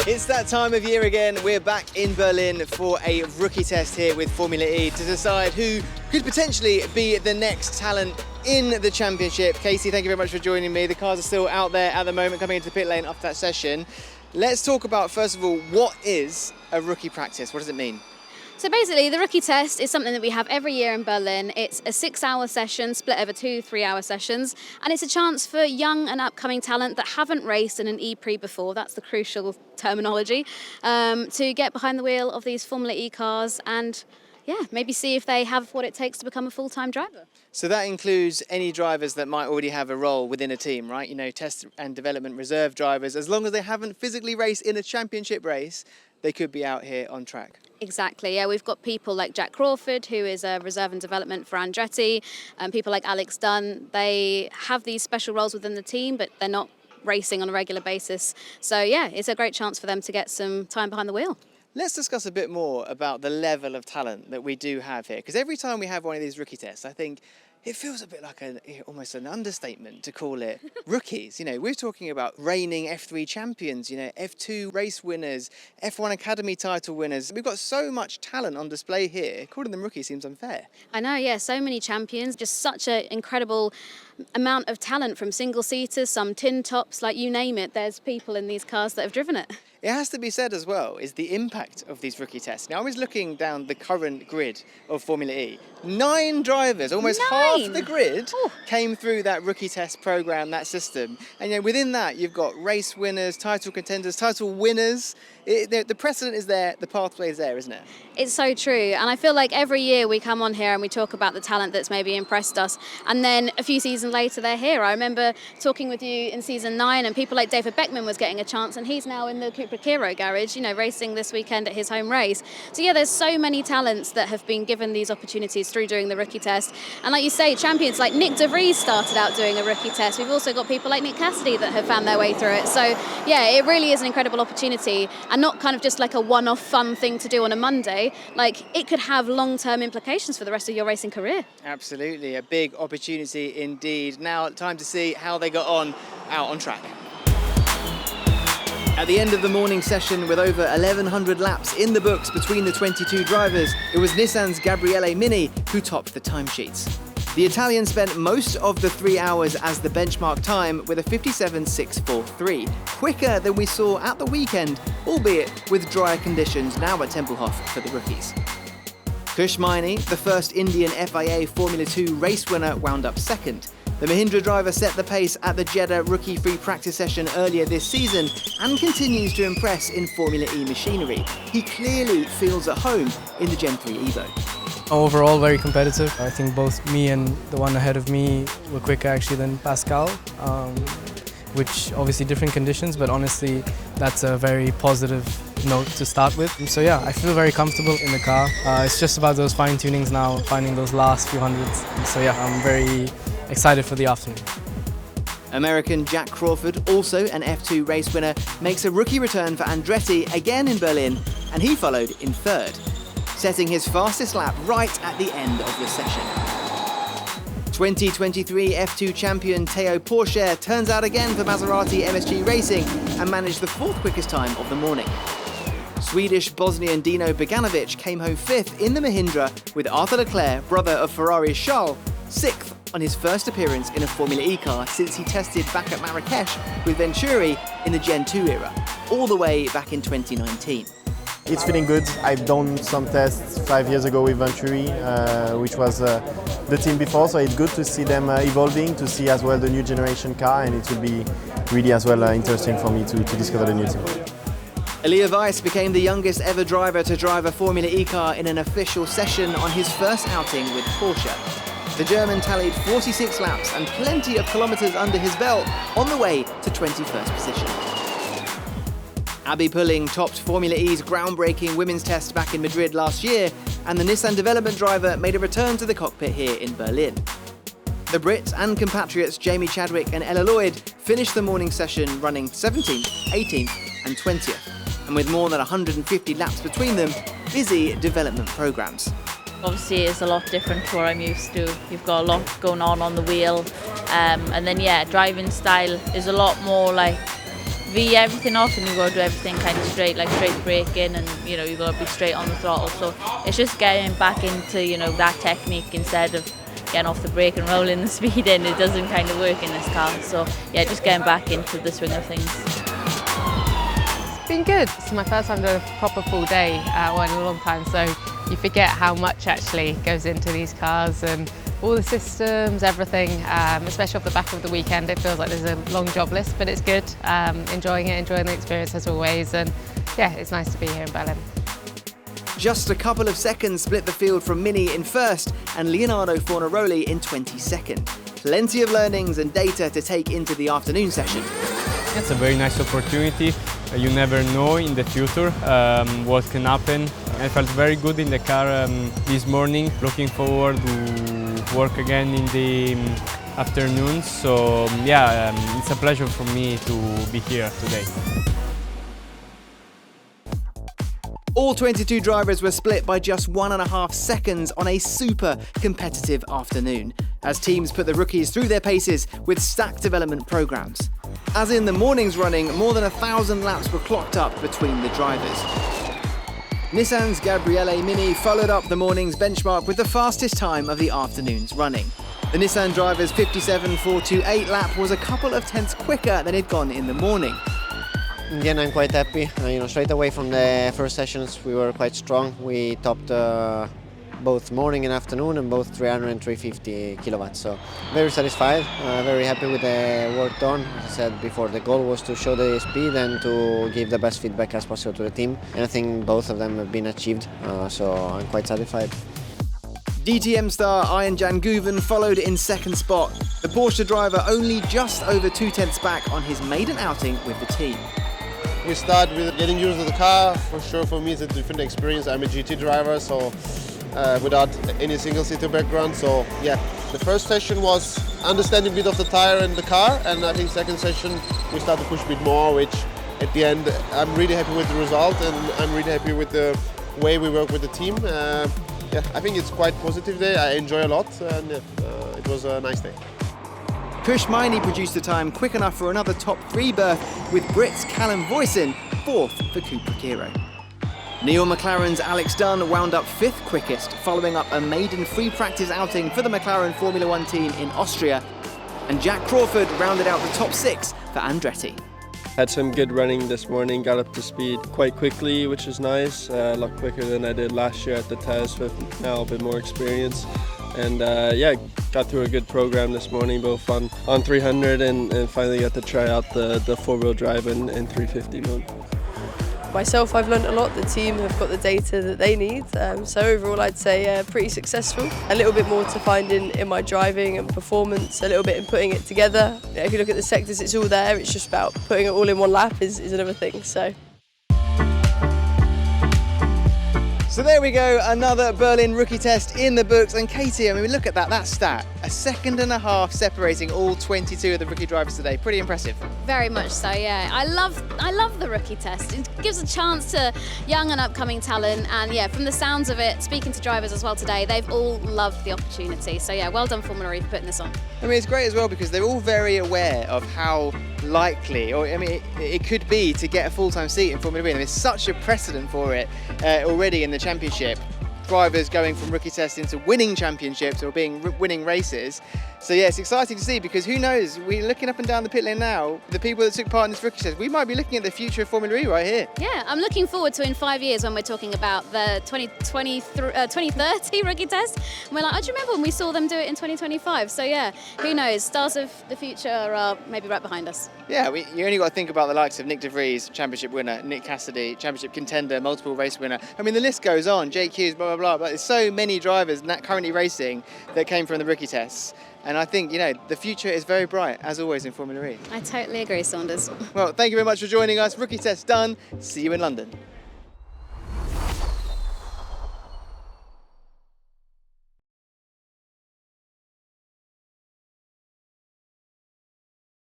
It's that time of year again. We're back in Berlin for a rookie test here with Formula E to decide who could potentially be the next talent in the championship. Casey, thank you very much for joining me. The cars are still out there at the moment, coming into the pit lane after that session. Let's talk about, first of all, what is a rookie practice? What does it mean? So basically, the rookie test is something that we have every year in Berlin. It's a 6-hour session split over 2 3-hour sessions, and it's a chance for young and upcoming talent that haven't raced in an E-Prix before, that's the crucial terminology, to get behind the wheel of these Formula E cars and maybe see if they have what it takes to become a full-time driver. So that includes any drivers that might already have a role within a team, right? You know, test and development reserve drivers. As long as they haven't physically raced in a championship race, they could be out here on track. Exactly, yeah. We've got people like Jack Crawford, who is a reserve and development for Andretti, and people like Alex Dunn. They have these special roles within the team, but they're not racing on a regular basis. So yeah, it's a great chance for them to get some time behind the wheel. Let's discuss a bit more about the level of talent that we do have here, because every time we have one of these rookie tests, I think it feels a bit like almost an understatement to call it rookies. You know, we're talking about reigning F3 champions, you know, F2 race winners, F1 Academy title winners. We've got so much talent on display here. Calling them rookies seems unfair. I know, yeah, so many champions, just such an incredible amount of talent, from single-seaters, some tin tops, like you name it, there's people in these cars that have driven it. It has to be said as well is the impact of these rookie tests. Now, I was looking down the current grid of Formula E. 9 drivers, almost half the grid, came through that rookie test program, that system. And you know, within that, you've got race winners, title contenders, title winners. The precedent is there, the pathway is there, isn't it? It's so true. And I feel like every year we come on here and we talk about the talent that's maybe impressed us. And then a few seasons later, they're here. I remember talking with you in season 9, and people like David Beckman was getting a chance, and he's now in the Cupra Kiro garage, you know, racing this weekend at his home race. So yeah, there's so many talents that have been given these opportunities through doing the rookie test. And like you say, champions like Nick De Vries started out doing a rookie test. We've also got people like Nick Cassidy that have found their way through it. So yeah, it really is an incredible opportunity, and not kind of just like a one-off fun thing to do on a Monday. Like, it could have long-term implications for the rest of your racing career. Absolutely, a big opportunity indeed. Now, time to see how they got on out on track. At the end of the morning session, with over 1,100 laps in the books between the 22 drivers, it was Nissan's Gabriele Mini who topped the timesheets. The Italian spent most of the 3 hours as the benchmark time with a 57.643, quicker than we saw at the weekend, albeit with drier conditions now at Tempelhof for the rookies. Kush Maini, the first Indian FIA Formula 2 race winner, wound up second. The Mahindra driver set the pace at the Jeddah rookie free practice session earlier this season and continues to impress in Formula E machinery. He clearly feels at home in the GEN3 Evo. Overall, very competitive. I think both me and the one ahead of me were quicker actually than Pascal, which obviously different conditions, but honestly, that's a very positive note to start with. So yeah, I feel very comfortable in the car. It's just about those fine tunings now, finding those last few hundreds. So yeah, I'm very excited for the afternoon. American Jack Crawford, also an F2 race winner, makes a rookie return for Andretti again in Berlin, and he followed in third, setting his fastest lap right at the end of the session. 2023 F2 champion Teo Pourchaire turns out again for Maserati MSG Racing and managed the 4th quickest time of the morning. Swedish Bosnian Dino Beganovic came home 5th in the Mahindra, with Arthur Leclerc, brother of Ferrari's Charles, 6th on his first appearance in a Formula E car since he tested back at Marrakesh with Venturi in the Gen2 era, all the way back in 2019. It's feeling good. I've done some tests 5 years ago with Venturi, which was the team before, so it's good to see them evolving, to see as well the new generation car, and it will be really as well interesting for me to discover the new team. Elia Weiss became the youngest ever driver to drive a Formula E car in an official session on his first outing with Porsche. The German tallied 46 laps and plenty of kilometres under his belt on the way to 21st position. Abbi Pulling topped Formula E's groundbreaking women's test back in Madrid last year, and the Nissan development driver made a return to the cockpit here in Berlin. The Brits and compatriots Jamie Chadwick and Ella Lloyd finished the morning session running 17th, 18th and 20th, and with more than 150 laps between them, busy development programmes. Obviously it's a lot different to what I'm used to. You've got a lot going on the wheel, and then yeah, driving style is a lot more like V everything off and you've got to do everything kind of straight, like straight braking, and you know, you've got to be straight on the throttle. So it's just getting back into, you know, that technique instead of getting off the brake and rolling the speed in. It doesn't kind of work in this car. So yeah, just getting back into the swing of things. It's been good. It's my first time doing a proper full day, in a long time, so you forget how much actually goes into these cars and all the systems, everything, especially off the back of the weekend. It feels like there's a long job list, but it's good. Enjoying it, enjoying the experience as always, and yeah, it's nice to be here in Berlin. Just a couple of seconds split the field from Mini in first and Leonardo Fornaroli in 22nd. Plenty of learnings and data to take into the afternoon session. It's a very nice opportunity. You never know in the future what can happen. I felt very good in the car this morning. Looking forward to work again in the afternoon. So yeah, it's a pleasure for me to be here today. All 22 drivers were split by just 1.5 seconds on a super competitive afternoon, as teams put the rookies through their paces with stack development programs. As in the morning's running, more than 1,000 laps were clocked up between the drivers. Nissan's Gabriele Mini followed up the morning's benchmark with the fastest time of the afternoon's running. The Nissan driver's 57.428 lap was a couple of tenths quicker than it'd gone in the morning. In the end, I'm quite happy. Straight away from the first sessions, we were quite strong. We topped both morning and afternoon, and both 300 and 350 kilowatts. So very satisfied, very happy with the work done. As I said before, the goal was to show the speed and to give the best feedback as possible to the team. And I think both of them have been achieved, so I'm quite satisfied. DTM star Ian Jan Guven followed in second spot. The Porsche driver only just over 2 tenths back on his maiden outing with the team. We start with getting used to the car. For sure, for me, it's a different experience. I'm a GT driver, so without any single-seater background. So yeah, the first session was understanding a bit of the tire and the car, and I think second session we start to push a bit more, which at the end I'm really happy with the result, and I'm really happy with the way we work with the team. Yeah, I think it's quite positive day. I enjoy a lot, and it was a nice day. Kush Maini produced a time quick enough for another top 3 berth, with Brit's Callum Voisin 4th for Cooper Kiro. Neil McLaren's Alex Dunn wound up 5th quickest, following up a maiden free practice outing for the McLaren Formula One team in Austria. And Jack Crawford rounded out the top 6 for Andretti. Had some good running this morning, got up to speed quite quickly, which is nice. A lot quicker than I did last year at the test, with now a bit more experience. And yeah, got through a good program this morning, both on 300 and finally got to try out the 4-wheel drive in 350 mode. Myself, I've learned a lot. The team have got the data that they need. So overall, I'd say pretty successful. A little bit more to find in my driving and performance, a little bit in putting it together. If you look at the sectors, it's all there. It's just about putting it all in one lap is another thing. So there we go, another Berlin rookie test in the books. And Katie, I mean, look at that stat. 1.5 seconds separating all 22 of the rookie drivers today. Pretty impressive. Very much so, yeah. I love the rookie test. It gives a chance to young and upcoming talent, and yeah, from the sounds of it, speaking to drivers as well today, they've all loved the opportunity. So yeah, well done Formula E for putting this on. I mean, it's great as well because they're all very aware of how likely, or I mean, it could be to get a full-time seat in Formula E. And there's such a precedent for it already in the championship. Drivers going from rookie test into winning championships or winning races. So yeah, it's exciting to see, because who knows, we're looking up and down the pit lane now, the people that took part in this rookie test, we might be looking at the future of Formula E right here. Yeah, I'm looking forward to in 5 years when we're talking about the 2030 rookie test. And we're like, oh, do you remember when we saw them do it in 2025? So yeah, who knows, stars of the future are maybe right behind us. Yeah, you only got to think about the likes of Nick de Vries, championship winner, Nick Cassidy, championship contender, multiple race winner. I mean, the list goes on, Jake Hughes, blah, blah, blah, but there's so many drivers currently racing that came from the rookie tests. And I think, you know, the future is very bright, as always, in Formula E. I totally agree, Saunders. Well, thank you very much for joining us. Rookie test done. See you in London.